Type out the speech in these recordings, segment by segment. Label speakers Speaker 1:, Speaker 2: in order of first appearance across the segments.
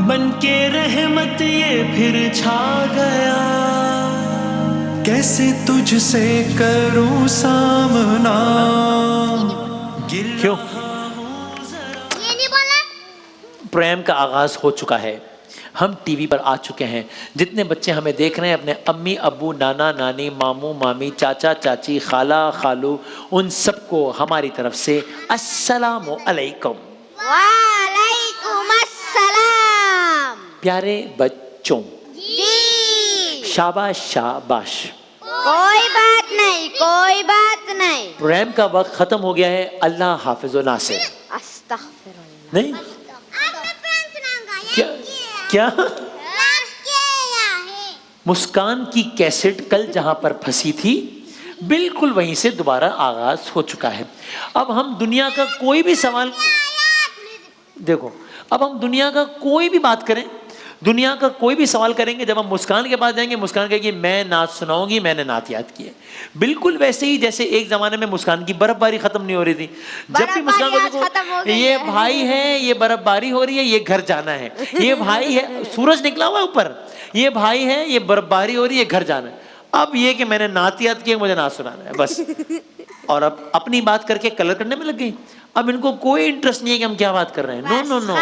Speaker 1: बनके रहमत ये फिर छा गया, कैसे तुझसे करूं सामना।
Speaker 2: क्यों?
Speaker 3: ये नहीं बोला।
Speaker 2: प्रेम का आगाज हो चुका है, हम टीवी पर आ चुके हैं। जितने बच्चे हमें देख रहे हैं, अपने अम्मी अब्बू, नाना नानी, मामू मामी, चाचा चाची, खाला खालू, उन सबको हमारी तरफ से अस्सलामु अलैकुम।
Speaker 3: वालेकुम अस्सलाम।
Speaker 2: प्यारे बच्चों,
Speaker 3: जी
Speaker 2: शाबाश शाबाश।
Speaker 3: कोई बात नहीं, कोई बात नहीं।
Speaker 2: प्रेम का वक्त खत्म हो गया है, अल्लाह हाफिज़ नासिर।
Speaker 3: अस्तगफिरुल्लाह।
Speaker 2: नहीं
Speaker 3: आपने प्रेम सुनाऊंगा।
Speaker 2: क्या क्या?
Speaker 3: है
Speaker 2: मुस्कान की कैसेट कल जहां पर फंसी थी, बिल्कुल वहीं से दोबारा आगाज हो चुका है। अब हम दुनिया का कोई भी सवाल देखो, अब हम दुनिया का कोई भी बात करें, दुनिया का कोई भी सवाल करेंगे, जब हम मुस्कान के पास जाएंगे, मुस्कान कहेगी मैं नात सुनाऊंगी, मैंने नात याद की है। बिल्कुल वैसे ही जैसे एक जमाने में मुस्कान की बर्फबारी खत्म नहीं हो रही थी, जब भी मुस्कान को देखो, ये भाई है, ये बर्फबारी हो रही है, ये घर जाना है, ये भाई है, सूरज निकला हुआ है ऊपर, ये भाई है, ये बर्फबारी हो रही है, घर जाना है। अब ये कि मैंने नात याद की, मुझे नात सुनाना है बस। और अब अपनी बात करके कलर करने में लग गई। अब इनको कोई इंटरेस्ट नहीं है कि हम क्या बात कर रहे हैं। नो नो नो,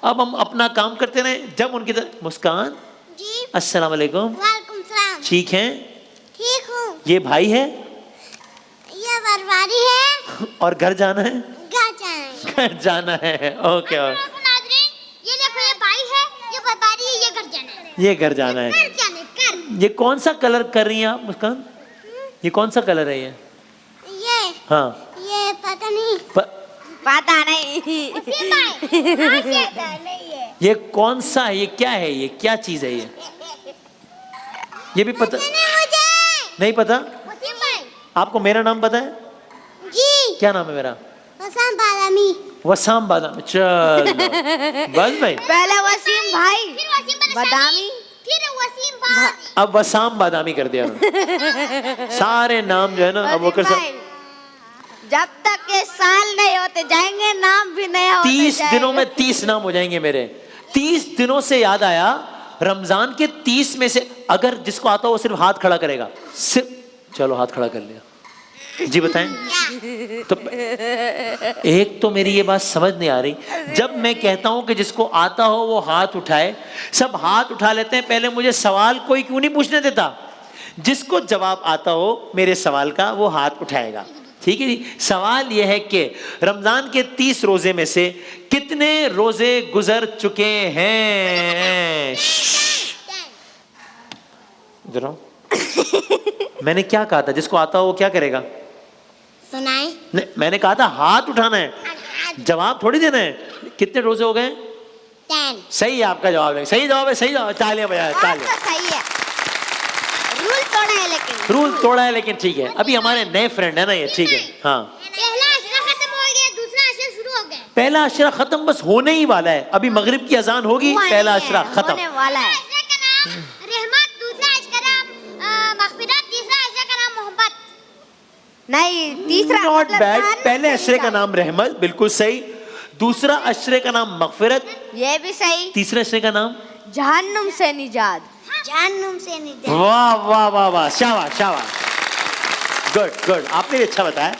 Speaker 2: अब हम अपना काम करते रहे। जब उनकी मुस्कान
Speaker 3: जी,
Speaker 2: अस्सलाम वालेकुम,
Speaker 3: वालेकुम सलाम।
Speaker 2: ठीक हैं?
Speaker 3: ठीक हूँ।
Speaker 2: ये भाई है,
Speaker 3: ये बर्फबारी है
Speaker 2: और घर जाना है,
Speaker 3: घर जाना है।
Speaker 2: घर जाना है। ओके,
Speaker 3: ये देखो, ये भाई है, ये बर्फबारी है, ये घर जाना है,
Speaker 2: ये घर जाना है।
Speaker 3: घर जाना है, घर।
Speaker 2: ये कौन सा कलर कर रही हैं आप मुस्कान? ये कौन सा कलर है ये? हाँ,
Speaker 3: ये पता नहीं,
Speaker 4: पता नहीं।
Speaker 2: ये कौन सा है? ये क्या है? ये क्या चीज है? ये भी पता
Speaker 3: मुझे
Speaker 2: नहीं? पता?
Speaker 3: वसीम भाई।
Speaker 2: आपको मेरा नाम पता है?
Speaker 3: जी,
Speaker 2: क्या नाम है मेरा?
Speaker 3: वसीम बादामी।
Speaker 2: वसाम बादामी। चल बस भाई,
Speaker 4: पहले वसीम भाई,
Speaker 3: फिर वसीम
Speaker 4: बादामी,
Speaker 3: फिर वसीम बादामी।
Speaker 2: अब वसाम बादामी कर दिया उन्होंने। सारे नाम जो है ना, अब वो कर
Speaker 4: जब तक के साल नहीं होते जाएंगे, नाम भी नहीं होते
Speaker 2: 30 दिनों में 30 नाम हो जाएंगे मेरे। 30 दिनों से याद आया, रमजान के 30 में से अगर जिसको आता हो वो सिर्फ हाथ खड़ा करेगा, सिर्फ। चलो हाथ खड़ा कर लिया जी, बताएं। तो एक तो मेरी ये बात समझ नहीं आ रही, जब मैं कहता हूं कि जिसको आता हो वो हाथ उठाए, सब हाथ उठा लेते हैं, पहले मुझे सवाल कोई क्यों नहीं पूछने देता? जिसको जवाब आता हो मेरे सवाल का वो हाथ उठाएगा, ठीक है जी। सवाल यह है कि रमजान के 30 रोजे में से कितने रोजे गुजर चुके हैं? जरा मैंने क्या कहा था? जिसको आता हो वो क्या करेगा?
Speaker 3: सुनाए।
Speaker 2: नहीं, मैंने कहा था हाथ उठाना है, जवाब थोड़ी देना है। कितने रोजे हो गए?
Speaker 3: 10।
Speaker 2: सही है आपका जवाब है, सही जवाब है, सही जवाब। तालियां बजाएं, तालियां।
Speaker 4: सही है। रूल तोड़ा है लेकिन,
Speaker 2: रूल तोड़ा है लेकिन ठीक है। अभी हमारे नए फ्रेंड है ना ये, ठीक है। हाँ,
Speaker 3: पहला अशरा खत्म हो गया, दूसरा अशरा शुरू हो गया।
Speaker 2: पहला अशरा खत्म बस होने ही वाला है, अभी मगरिब की अजान होगी, पहला अशरा खत्म
Speaker 4: होने वाला है।
Speaker 3: अशरा का नाम रहमत, दूसरा अशरा का नाम मगफिरत, तीसरा अशरा का नाम मोहब्बत।
Speaker 4: नहीं, तीसरा
Speaker 2: नॉट
Speaker 4: मतलब
Speaker 2: बैड।
Speaker 4: जहन्नम
Speaker 2: पहले
Speaker 4: से
Speaker 2: अशरे का
Speaker 4: निजात।
Speaker 2: नाम रहमत, बिल्कुल सही। दूसरा अशरे का नाम मगफिरत,
Speaker 4: ये भी सही।
Speaker 2: तीसरे अशरे का नाम
Speaker 4: जहन्नुम से निजात।
Speaker 3: जहन्नुम से निजात।
Speaker 2: वाह वाह वाह वाह, शाबाश शाबाश, गुड गुड, आपने भी अच्छा बताया।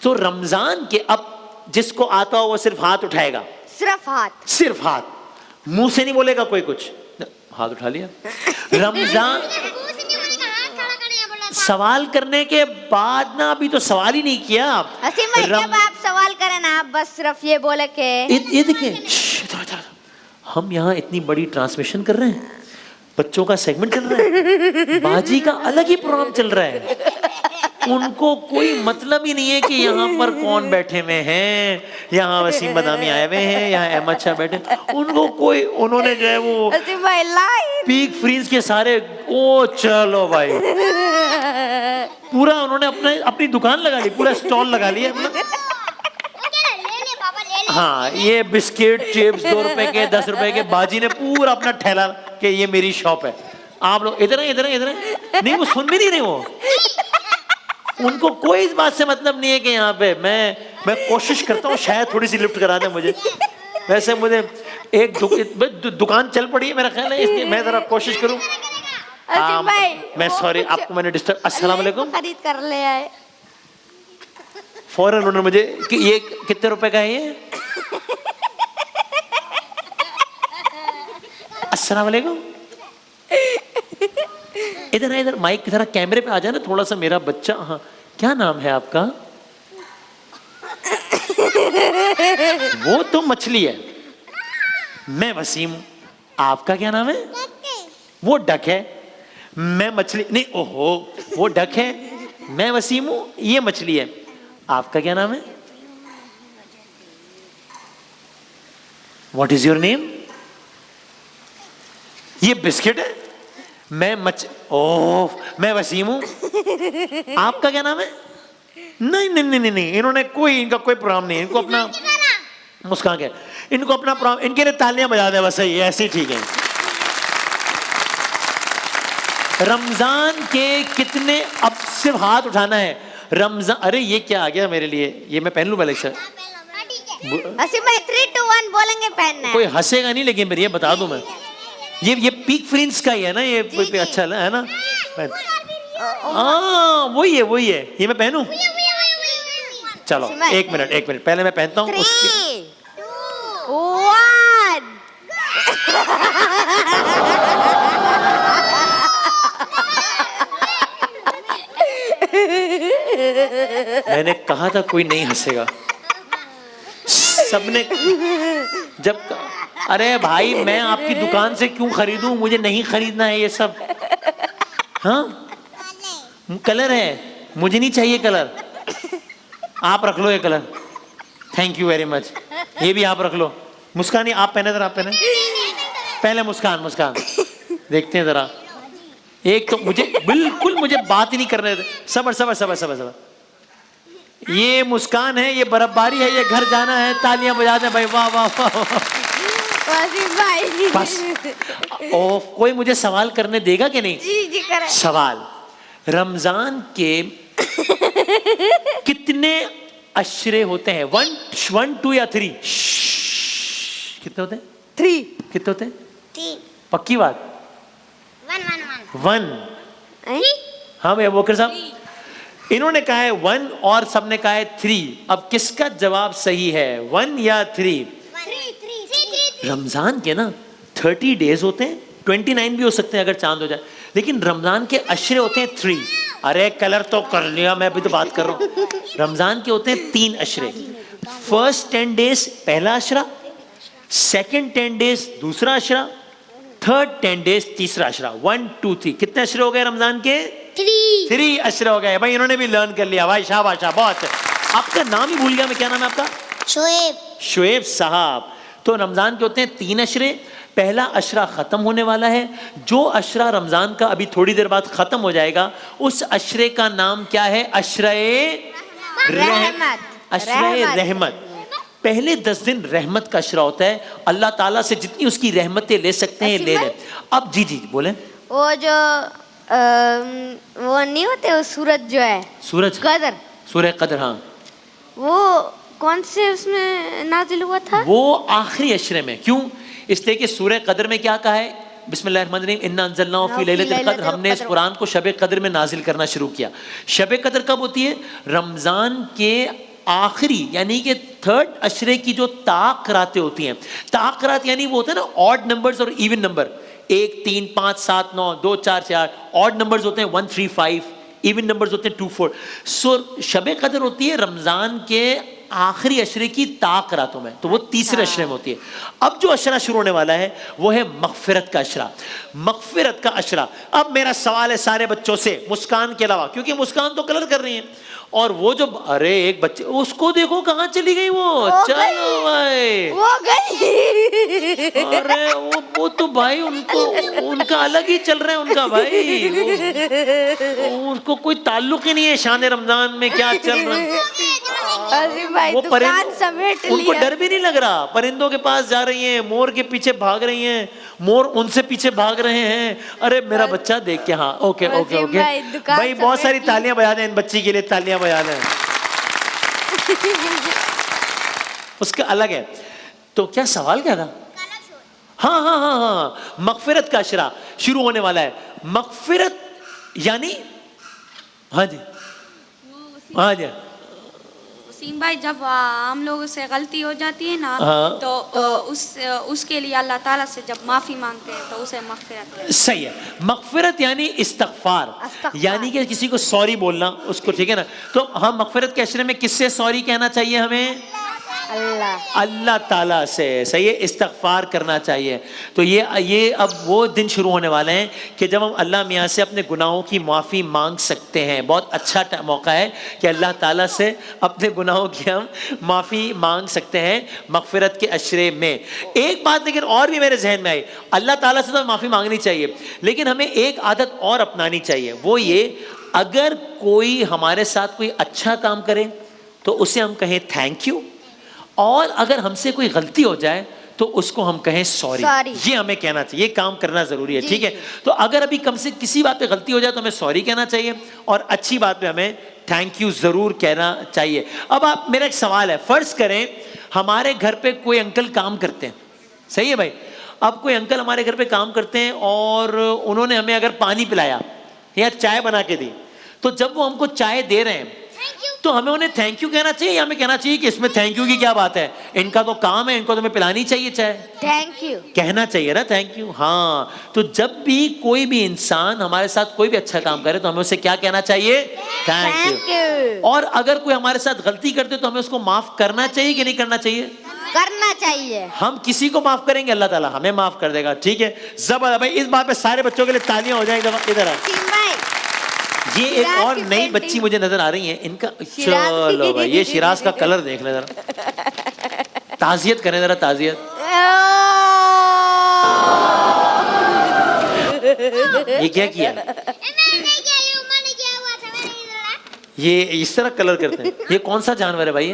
Speaker 2: तो रमजान के अब जिसको आता हो वो सिर्फ हाथ उठाएगा,
Speaker 4: सिर्फ हाथ,
Speaker 2: सिर्फ हाथ, मुंह से नहीं बोलेगा कोई कुछ। हाथ उठा लिया। रमजान सवाल करने के बाद ना, अभी तो सवाल ही नहीं किया आप।
Speaker 4: असीम भाई, जब आप सवाल करें ना, आप बस सिर्फ ये बोले के
Speaker 2: ये देखिए, हम यहाँ इतनी बड़ी ट्रांसमिशन कर रहे हैं, बच्चों का सेगमेंट चल रहा है, बाजी का अलग ही प्रोग्राम चल रहा है। उनको कोई मतलब ही नहीं है कि यहाँ पर कौन बैठे हुए हैं, यहाँ वसीम बदामी आए हुए हैं, यहाँ अहमद शाह बैठे, उनको कोई, उन्होंने जो है वो
Speaker 4: असीम भाई लाइव
Speaker 2: पीक फ्रीज के सारे, ओ चलो भाई, पूरा उन्होंने अपनी दुकान लगा ली, पूरा स्टॉल लगा लिया अपना। हाँ, ये बिस्किट चिप्स 2 रुपए के, 10 रुपए के, बाजी ने पूरा अपना ठेला कि ये मेरी शॉप है। आप लोग इधर इधर इधर, नहीं वो सुन भी नहीं रहे, वो उनको कोई इस बात से मतलब नहीं है कि यहाँ पे मैं कोशिश करता हूँ शायद थोड़ी सी लिफ्ट करा दे मुझे। वैसे मुझे दुकान चल पड़ी है मेरा ख्याल है, इसलिए मैं जरा कोशिश करूं।
Speaker 4: असीम भाई
Speaker 2: मैं सॉरी, आपको मैंने डिस्टर्ब। अस्सलाम वालेकुम।
Speaker 4: खरीद कर ले आए।
Speaker 2: फौरन उन्होंने मुझे कि ये कितने रुपए का है ये? अस्सलाम वालेकुम। इधर इधर माइक जरा कैमरे पे आ जाए ना थोड़ा सा, मेरा बच्चा। हाँ, क्या नाम है आपका? वो तो मछली है, मैं वसीम। आपका क्या नाम है? वो डक है, मैं मछली। नहीं, ओहो, वो डक है, मैं वसीम हूं, ये मछली है। आपका क्या नाम है? What is your name? ये बिस्किट है, मैं ओह, मैं वसीम हूं। आपका क्या नाम है? नहीं नहीं नहीं नहीं, इन्होंने इनका कोई प्रोग्राम नहीं है, इनको अपना मुस्कान के, इनको अपना प्रोग्राम, इनके लिए तालियां बजा दे बस, सही है, ऐसे ही ठीक है। रमजान के कितने, अब सिर्फ हाथ उठाना है। रमजान, अरे ये क्या आ गया मेरे लिए, ये मैं पहन लूं पहले से?
Speaker 4: असीम भाई 3, 2, 1 बोलेंगे पहनना है।
Speaker 2: कोई हंसेगा नहीं, लेकिन मेरे ये बता दूं मैं, ये पीक फ्रिंस का ही है ना ये, अच्छा है ना? हाँ वही है, ये मैं पहनूं? चलो एक मिनट पहले मैं पहनता हूँ।
Speaker 4: 3, 2, 1
Speaker 2: मैंने कहा था कोई नहीं हंसेगा, सबने जब अरे भाई मैं आपकी दुकान से क्यों खरीदूं, मुझे नहीं खरीदना है ये सब। हाँ कलर है, मुझे नहीं चाहिए कलर, आप रख लो ये colour, thank you very much. ये भी आप रख लो। मुस्कान, आप पहने जरा, आप पहने पहले। मुस्कान देखते हैं जरा। एक तो मुझे बात ही नहीं करने दे। सबर। ये मुस्कान है, ये बर्फबारी है, ये घर जाना है, तालियां बजा दे भाई, वाह वाह वाह।
Speaker 4: भाई
Speaker 2: बस कोई मुझे सवाल करने देगा कि नहीं?
Speaker 4: जी करें।
Speaker 2: सवाल, रमजान के कितने अशरे होते हैं? 1, 2 या 3? कितने होते हैं?
Speaker 4: 3।
Speaker 2: कितने होते हैं?
Speaker 3: 3।
Speaker 2: पक्की बात? 1। हाँ भैया बोकर साहब, इन्होंने कहा है 1 और सबने कहा है 3। अब किसका जवाब सही है, 1 या 3? रमजान के ना 30 डेज होते हैं, 29 भी हो सकते हैं अगर चांद हो जाए, लेकिन रमजान के अशरे होते हैं 3। अरे कलर तो कर लिया, मैं अभी तो बात कर रहा हूं। रमजान के होते हैं 3 अशरे। फर्स्ट 10 डेज पहला अशरा, सेकंड 10 डेज दूसरा अशरा, थर्ड 10 डेज तीसरा अशरा। 1, 2, 3 कितने अशरे हो गए रमजान के? 3 अशरे हो गए भाई। इन्होंने भी लर्न कर लिया भाई, शाबाश, बहुत। आपका नाम ही भूल गया मैं, क्या नाम है आपका? शोएब साहब। तो रमजान के होते हैं 3 अशरे। पहला अशरा खत्म होने वाला है, जो अशरा रमजान का अभी थोड़ी देर बाद खत्म हो जाएगा, उस अशरे का नाम क्या है? अशरे रहमत। पहले 10 दिन रहमत का अशरा होता है, अल्लाह ताला से जितनी उसकी रहमतें ले सकते हैं ले लें। अब जी बोले।
Speaker 4: वो जो वो नहीं होते, वो सूरज जो है, सूरज कदर, हाँ, वो कौन से उसमें नाजिल हुआ था? वो आखिरी अशरे में। क्यों? इसलिए कि सूरह कदर में क्या कहा है? बिस्मिल्लाहिर्रहमानिर्रहीम, इन्ना अंज़लनाहु फी लैलतिल क़द्र। हमने इस कुरान को शब कदर में नाजिल करना शुरू किया। शब कदर कब होती है? रमजान के आखिरी, यानी कि थर्ड अशरे की जो ताक रातें होती हैं। ताक रात यानी वो होता है ना ऑड नंबर्स और इवन नंबर, 1, 3, 5, 7, 9, 2, 4, 4। ऑड नंबर्स होते हैं 1, 3, 5, इवन नंबर्स होते हैं 2, 4। सो शब कदर होती है रमजान के आखिरी अशरे की ताक रातों में, तो वो तीसरे अशरे में होती है। अब जो अशरा शुरू होने वाला है वो है मगफिरत का अशरा। मगफिरत का अशरा। अब मेरा सवाल है सारे बच्चों से, मुस्कान के अलावा, क्योंकि मुस्कान तो कलर कर रही है, और वो जो, अरे एक बच्चे, उसको देखो कहाँ चली गई वो। चलो भाई, वो गई।
Speaker 2: अरे वो तो भाई उनका अलग ही चल रहा है उनका भाई, उसको कोई ताल्लुक ही नहीं है शान रमजान में क्या चल रहा है। वो उनको डर भी नहीं लग रहा, परिंदों के पास जा रही हैं, मोर के पीछे भाग रही हैं, मोर उनसे पीछे भाग रहे हैं। अरे मेरा बच्चा देख के, हाँ ओके भाई, बहुत सारी तालियां बजा दें इन बच्ची के लिए, तालियां बजा दें। उसका अलग है। तो क्या सवाल क्या था? हाँ हाँ हाँ हाँ, मगफिरत का अशरा शुरू होने वाला है। मगफिरत यानी, हाँ जी हाँ जी
Speaker 5: वसीम भाई, जब हम लोगों से गलती हो जाती है ना,
Speaker 2: हाँ।
Speaker 5: तो उसके लिए अल्लाह ताला से जब माफी मांगते हैं तो उसे मगफिरत कहते हैं।
Speaker 2: सही है। मगफिरत यानी इस्तगफार, यानी कि किसी को सॉरी बोलना उसको, ठीक है ना। तो हम मगफिरत के अशरे में किससे सॉरी कहना चाहिए हमें? अल्लाह ताला से। सही है, इस्तगफार करना चाहिए। तो ये अब वो दिन शुरू होने वाले हैं कि जब हम अल्लाह मियाँ से अपने गुनाहों की माफ़ी मांग सकते हैं। बहुत अच्छा मौका है कि अल्लाह ताला से अपने गुनाहों की हम माफ़ी मांग सकते हैं मगफिरत के अशरे में। एक बात लेकिन और भी मेरे जहन में आई, अल्लाह ताला से तो माफ़ी मांगनी चाहिए, लेकिन हमें एक आदत और अपनानी चाहिए। वो ये, अगर कोई हमारे साथ कोई अच्छा काम करे तो उसे हम कहें थैंक यू, और अगर हमसे कोई गलती हो जाए तो उसको हम कहें सॉरी। ये हमें कहना चाहिए, ये काम करना जरूरी है, ठीक है। तो अगर अभी कम से किसी बात पे गलती हो जाए तो हमें सॉरी कहना चाहिए, और अच्छी बात पे हमें थैंक यू जरूर कहना चाहिए। अब आप, मेरा एक सवाल है, फर्ज करें हमारे घर पे कोई अंकल काम करते हैं, सही है भाई। अब कोई अंकल हमारे घर पे काम करते हैं और उन्होंने हमें अगर पानी पिलाया या चाय बना के दी, तो जब वो हमको चाय दे रहे हैं तो हमें उन्हें थैंक यू कहना चाहिए, या हमें कहना चाहिए कि इसमें थैंक यू की क्या बात है, इनका तो काम है, इनको तो हमें पिलानी चाहिए चाय।
Speaker 4: थैंक यू
Speaker 2: कहना चाहिए ना, थैंक यू। हाँ, तो जब भी कोई भी इंसान हमारे साथ कोई भी अच्छा काम करे तो हमें उसे क्या कहना चाहिए? Thank you. और अगर कोई हमारे साथ गलती करते तो हमें उसको माफ करना चाहिए कि नहीं करना चाहिए?
Speaker 4: करना चाहिए।
Speaker 2: हम किसी को माफ करेंगे, अल्लाह ताला हमें माफ कर देगा, ठीक है। जबरदस्त भाई, इस बात पे सारे बच्चों के लिए तालियां हो जाएंगी। इधर ये एक और नई बच्ची मुझे नजर आ रही है, इनका, चलो भाई, ये शिराज का कलर देख ले जरा, ताजियत करें जरा, ताजियत। ये क्या किया? ये इस तरह कलर करते हैं। ये कौन सा जानवर है भाई?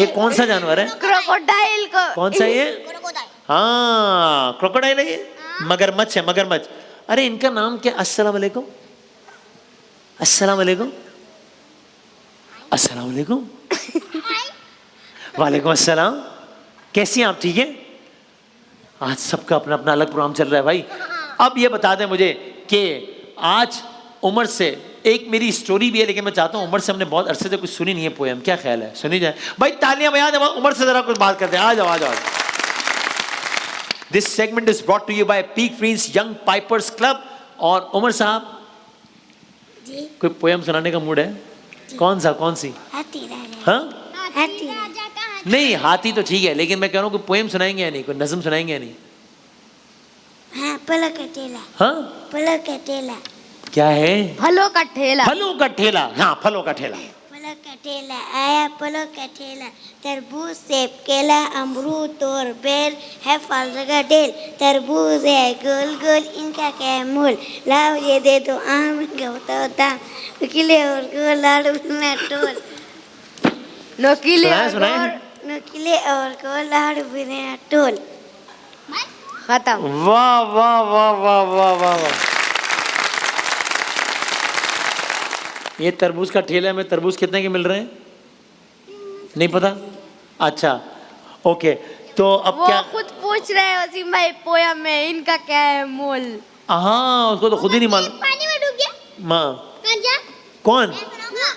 Speaker 2: ये कौन सा जानवर है?
Speaker 4: क्रोकोडाइल को।
Speaker 2: कौन सा ये? हाँ, क्रोकोडाइल है ये। मगरमच्छ है, मगरमच्छ। अरे इनका नाम क्या? अस्सलाम वालेकुम, अस्सलाम वालेकुम, अस्सलाम वालेकुम, वालेकुम अस्सलाम। कैसी हैं आप? ठीक है। आज सबका अपना अपना अलग प्रोग्राम चल रहा है भाई। अब ये बता दें मुझे कि आज उमर से एक मेरी स्टोरी भी है, लेकिन मैं चाहता हूँ, उमर से हमने बहुत अरसे से कुछ सुनी नहीं है पोएम, क्या ख्याल है? सुनी जाए भाई, तालियां बजा दें, उमर से जरा कुछ बात करते हैं। आ जाओ, आ जाओ। This segment is brought to you by Peak Freeze Young Pipers Club. और उमर साहब, कोई पोएम सुनाने का मूड है? कौन सा? कौन सी?
Speaker 3: हाथी राजा।
Speaker 2: हाँ,
Speaker 3: हाथी राजा का
Speaker 2: नहीं, हाथी तो ठीक है, लेकिन मैं कह रहा हूँ कोई पोएम सुनाएंगे या नहीं, कोई नज़म सुनाएंगे या नहीं?
Speaker 3: हाँ, पलक का ठेला।
Speaker 2: हाँ,
Speaker 3: पलक का ठेला।
Speaker 2: क्या है?
Speaker 4: फलों का ठेला।
Speaker 2: फलों का ठेला। हाँ, फलों का ठेला।
Speaker 3: पलक का ठेला आया, पलक का ठेला, तरबूज सेब केला अमरूद और बेर है, फल का ढेल। तरबूज है गोल गोल, इनका क्या है मोल, लाओ ये दे दो आम, इनका बताओ दाम, नुकीले और गोल लाडू बिना टोल,
Speaker 4: नोकीले
Speaker 3: नुकीले और गोल लाडू बिना टोल।
Speaker 4: खत्म।
Speaker 2: वाह वाह वाह वाह वाह वाह वाह। ये तरबूज का ठेला में तरबूज कितने के मिल रहे हैं? नहीं पता? अच्छा, ओके। तो अब
Speaker 4: वो
Speaker 2: क्या?
Speaker 4: खुद पूछ रहे हैं वसीम भाई पोयम में, इनका क्या है मोल?
Speaker 2: हाँ, उसको तो खुद ही नहीं मालूम।
Speaker 3: पानी में डूब गया।
Speaker 2: माँ कौन?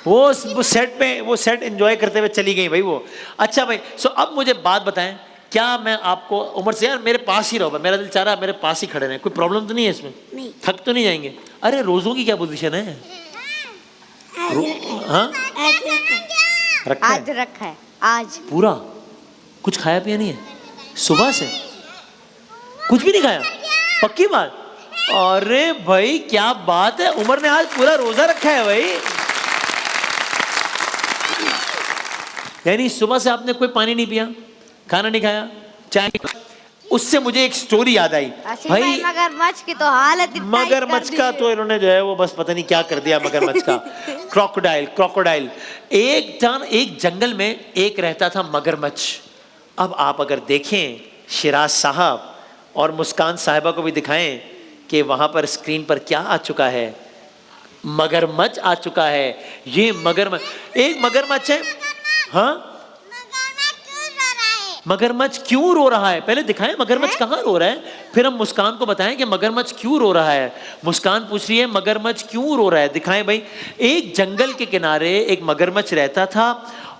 Speaker 2: वो सेट पे, वो सेट एंजॉय करते हुए चली गई भाई वो। अच्छा भाई, सो अब मुझे बात बताएं, क्या मैं आपको उमर से, यार मेरे पास ही रहो, मेरा दिल चाह रहा है मेरे पास ही खड़े रहें, कोई प्रॉब्लम तो नहीं है इसमें?
Speaker 3: नहीं।
Speaker 2: थक तो नहीं जाएंगे? अरे रोजों की क्या पोजीशन है? हाँ, रखा है?
Speaker 4: आज रखा है, आज
Speaker 2: पूरा कुछ खाया पिया नहीं है? सुबह से कुछ भी नहीं खाया? पक्की बात? अरे भाई क्या बात है, उमर ने आज पूरा रोजा रखा है भाई। यानी सुबह से आपने कोई पानी नहीं पिया, खाना नहीं खाया, चाय नहीं खाया। उससे मुझे एक स्टोरी याद आई भाई।
Speaker 4: मगरमच्छ की तो हालत
Speaker 2: मगरमच्छ का तो इन्होंने जो है वो बस पता नहीं क्या कर दिया मगरमच्छ का। Crocodile, crocodile. एक जंगल में एक रहता था मगरमच्छ। अब आप अगर देखें, शिराज साहब और मुस्कान साहिबा को भी दिखाएं कि वहां पर स्क्रीन पर क्या आ चुका है, मगरमच्छ आ चुका है। ये मगरमच्छ, एक मगरमच्छ है। हाँ, मगरमच्छ क्यों रो रहा है, पहले दिखाएं मगरमच्छ कहाँ रो रहा है, फिर हम मुस्कान को बताएं कि मगरमच्छ क्यों रो रहा है। मुस्कान पूछ रही है मगरमच्छ क्यों रो रहा है, दिखाएं भाई। एक जंगल के किनारे एक मगरमच्छ रहता था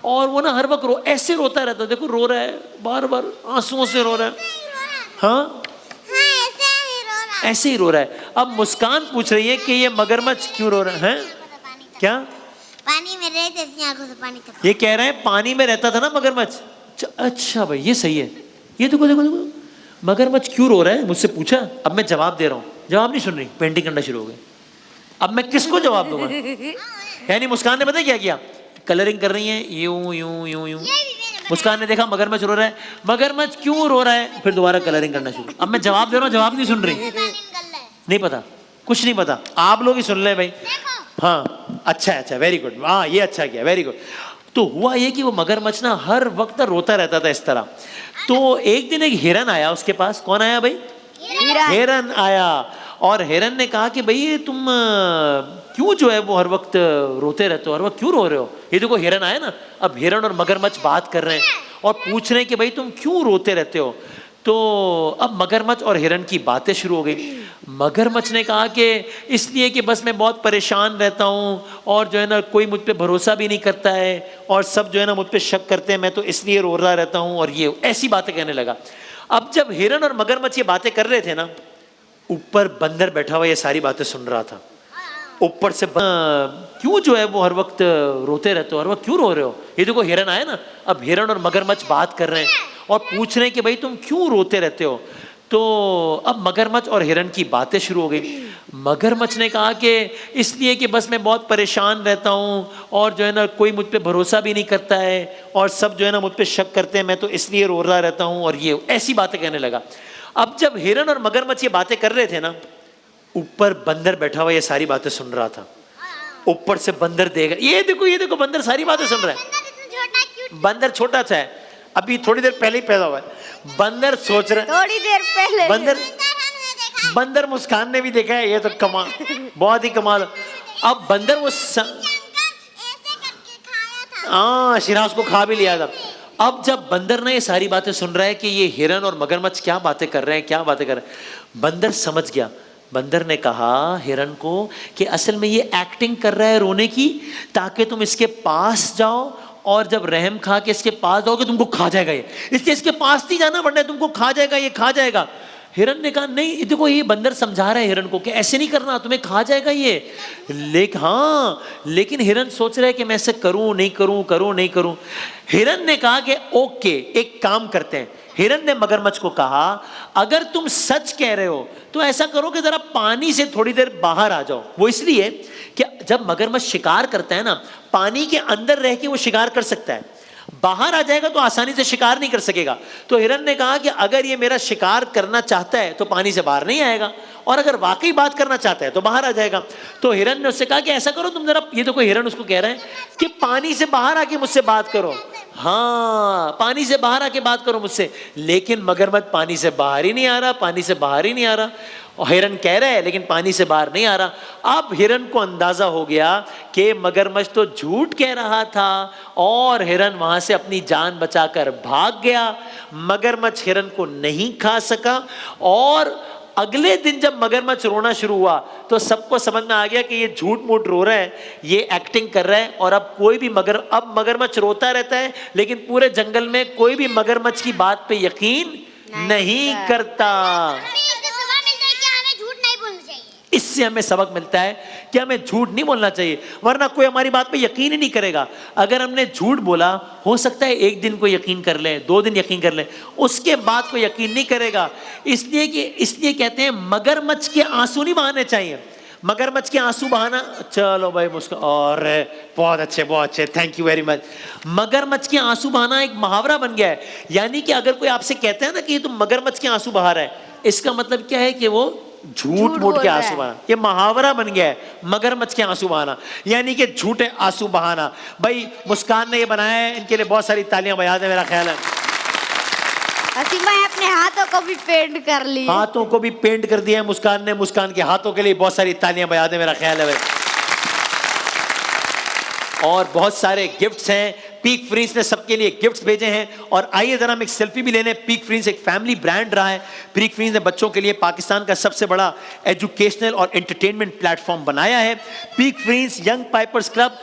Speaker 2: और वो ना हर वक्त ऐसे रोता रहता, देखो रो रहा है, बार बार आंसुओं से रो रहा है। हाँ ऐसे ही रो रहा है। अब मुस्कान पूछ रही है कि ये मगरमच्छ क्यों रो रहा है, क्या
Speaker 3: पानी में रहते थे, आंखों से पानी था।
Speaker 2: ये कह रहे हैं पानी में रहता था ना मगरमच्छ। अच्छा भाई ये सही है। ये देखो देखो देखो मगरमच्छ क्यों रो रहा है, मुझसे पूछा, अब मैं जवाब दे रहा हूँ, जवाब नहीं सुन रही, पेंटिंग करना शुरू हो गई। अब मैं किसको जवाब दूंगा? यानी मुस्कान ने पता क्या किया, कलरिंग कर रही है यूं यूं यूं यूं। मुस्कान ने देखा मगरमच्छ रो रहा है, मगरमच्छ क्यों रो रहा है, फिर दोबारा कलरिंग करना शुरू। अब मैं जवाब दे रहा हूँ, जवाब नहीं सुन रही, नहीं पता, कुछ नहीं पता, आप लोग ही सुन ले भाई। हाँ अच्छा अच्छा वेरी गुड, हाँ ये अच्छा किया, वेरी गुड। तो हुआ ये कि वो मगरमच्छ ना हर वक्त रोता रहता था इस तरह। तो एक दिन एक हिरन आया उसके पास। कौन आया भाई? हिरन आया। और हिरन ने कहा कि भाई तुम क्यों जो है वो हर वक्त रोते रहते हो, हर वक्त क्यों रो रहे हो? ये देखो हिरन आया ना, अब हिरन और मगरमच्छ बात कर रहे हैं और पूछ रहे हैं कि भाई तुम क्यों रोते रहते हो। तो अब मगरमच्छ और हिरन की बातें शुरू हो गई। मगरमच्छ ने कहा कि इसलिए कि बस मैं बहुत परेशान रहता हूँ और जो है ना कोई मुझ पे भरोसा भी नहीं करता है और सब जो है ना मुझ पे शक करते हैं, मैं तो इसलिए रो रहा रहता हूँ, और ये ऐसी बातें कहने लगा। अब जब हिरन और मगरमच्छ ये बातें कर रहे थे ना, ऊपर बंदर बैठा हुआ ये सारी बातें सुन रहा था। ऊपर से क्यों जो है वो हर वक्त रोते रहते हो, हर वक्त क्यों रो रहे हो? ये देखो हिरन आया ना, अब हिरन और मगरमच्छ बात कर रहे हैं और पूछ रहे हैं कि भाई तुम क्यों रोते रहते हो। तो अब मगरमच्छ और हिरन की बातें शुरू हो गई। मगरमच्छ ने कहा कि इसलिए कि बस मैं बहुत परेशान रहता हूँ और जो है ना कोई मुझ पे भरोसा भी नहीं करता है और सब जो है ना मुझ पे शक करते हैं, मैं तो इसलिए रो रहा रहता हूँ, और ये ऐसी बातें कहने लगा। अब जब हिरन और मगरमच्छ ये बातें कर रहे थे ना, ऊपर बंदर बैठा हुआ ये सारी बातें सुन रहा था। ऊपर से बंदर देख, ये देखो बंदर सारी बातें सुन रहा है। बंदर छोटा सा है, अभी थोड़ी देर पहले ही पैदा हुआ है। बंदर सोच रहा है, थोड़ी देर पहले बंदर मुस्कान ने भी देखा है, ये तो कमाल, बहुत ही कमाल। अब बंदर वो शिराज को खा भी लिया था। अब जब बंदर ने ये सारी बातें सुन रहा है कि ये हिरन और मगरमच्छ क्या बातें कर रहे हैं, क्या बातें कर रहे हैं, बंदर समझ गया। बंदर ने कहा हिरन को कि असल में ये एक्टिंग कर रहा है रोने की, ताकि तुम इसके पास जाओ और जब रहम खा के इसके पास जाओगे तुमको खा जाएगा ये, इसलिए इसके पास नहीं जाना, वरना तुमको खा जाएगा, ये खा जाएगा। हिरन ने कहा नहीं, देखो ये बंदर समझा रहा है हिरन को कि ऐसे नहीं करना, तुम्हें खा जाएगा ये। लेकिन हिरन सोच रहा है कि मैं ऐसे करूं नहीं करूं। हिरन ने कहा कि ओके एक काम करते हैं। हिरन ने मगरमच्छ को कहा अगर तुम सच कह रहे हो तो ऐसा करो कि जरा पानी से थोड़ी देर बाहर आ जाओ। वो इसलिए कि जब मगरमच्छ शिकार करता है ना, पानी के अंदर रह के वो शिकार कर सकता है, बाहर आ जाएगा तो आसानी से शिकार नहीं कर सकेगा। तो हिरन ने कहा कि अगर ये मेरा शिकार करना चाहता है तो पानी से बाहर नहीं आएगा, और अगर वाकई बात करना चाहता है तो बाहर आ जाएगा। तो हिरन ने उससे कहा कि ऐसा करो तुम जरा, ये देखो हिरन उसको कह रहे हैं कि पानी से बाहर आके मुझसे बात करो, हाँ पानी से बाहर आके बात करो मुझसे। लेकिन मगरमच्छ पानी से बाहर ही नहीं आ रहा, और हिरन कह रहा है लेकिन पानी से बाहर नहीं आ रहा। अब हिरन को अंदाजा हो गया कि मगरमच्छ तो झूठ कह रहा था, और हिरन वहां से अपनी जान बचाकर भाग गया। मगरमच्छ हिरन को नहीं खा सका, और अगले दिन जब मगरमच्छ रोना शुरू हुआ तो सबको समझ में आ गया कि ये झूठ मूठ रो रहा है, ये एक्टिंग कर रहा है। और अब कोई भी अब मगरमच्छ रोता रहता है, लेकिन पूरे जंगल में कोई भी मगरमच्छ की बात पे यकीन नहीं करता। इससे हमें सबक मिलता है कि हमें झूठ नहीं बोलना चाहिए, वरना कोई हमारी बात पे यकीन ही नहीं करेगा। अगर हमने झूठ बोला, हो सकता है एक दिन को यकीन कर ले, 2 दिन यकीन कर ले, उसके बाद कोई यकीन नहीं करेगा। इसलिए कहते हैं मगरमच्छ के आंसू नहीं बहाने चाहिए। मगरमच्छ के आंसू बहाना, चलो भाई मुस्कुरा, और बहुत अच्छे, थैंक यू वेरी मच। मगरमच्छ के आंसू बहाना एक मुहावरा बन गया है। यानी कि अगर कोई आपसे कहता है ना कि तुम मगरमच्छ के आंसू बहा रहा है, इसका मतलब क्या है कि वो झूठ मूठ के आंसू बहाना। ये मुहावरा बन गया है मगरमच्छ के आंसू बहाना, यानी कि झूठे आंसू बहाना। भाई मुस्कान ने ये बनाया है, इनके लिए बहुत सारी तालियां बजा दें मेरा ख्याल है।
Speaker 4: असीमा अपने हाथों को भी पेंट कर ली,
Speaker 2: हाथों को भी पेंट कर दिया है मुस्कान ने। मुस्कान के हाथों के लिए बहुत सारी तालियां बजा दें मेरा ख्याल है भाई। और बहुत सारे गिफ्ट्स हैं, पीक फ्रीज ने सबके लिए गिफ्ट्स भेजे हैं। और आइए जरा हम एक सेल्फी भी ले लें। पीक फ्रीज एक फैमिली ब्रांड रहा है। पीक फ्रीज ने बच्चों के लिए पाकिस्तान का सबसे बड़ा एजुकेशनल और एंटरटेनमेंट प्लेटफॉर्म बनाया है। Peak Freeze Young Pipers Club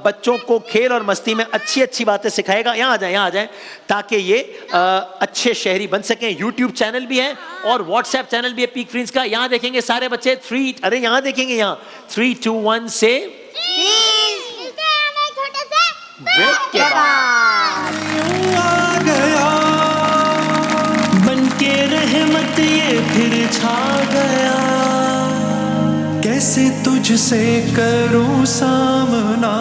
Speaker 2: बच्चों को खेल और मस्ती में अच्छी अच्छी बातें सिखाएगा। यहाँ आ जाए ताकि ये अच्छे शहरी बन सकें। यूट्यूब चैनल भी है और व्हाट्सएप चैनल भी है पीक फ्रीज का। यहाँ देखेंगे सारे बच्चे यहाँ देखेंगे, यहाँ 3, 2, 1 से ब्रेक के बाद
Speaker 1: आ गया बनके रहमत ये फिर छा गया, कैसे तुझसे करूं सामना।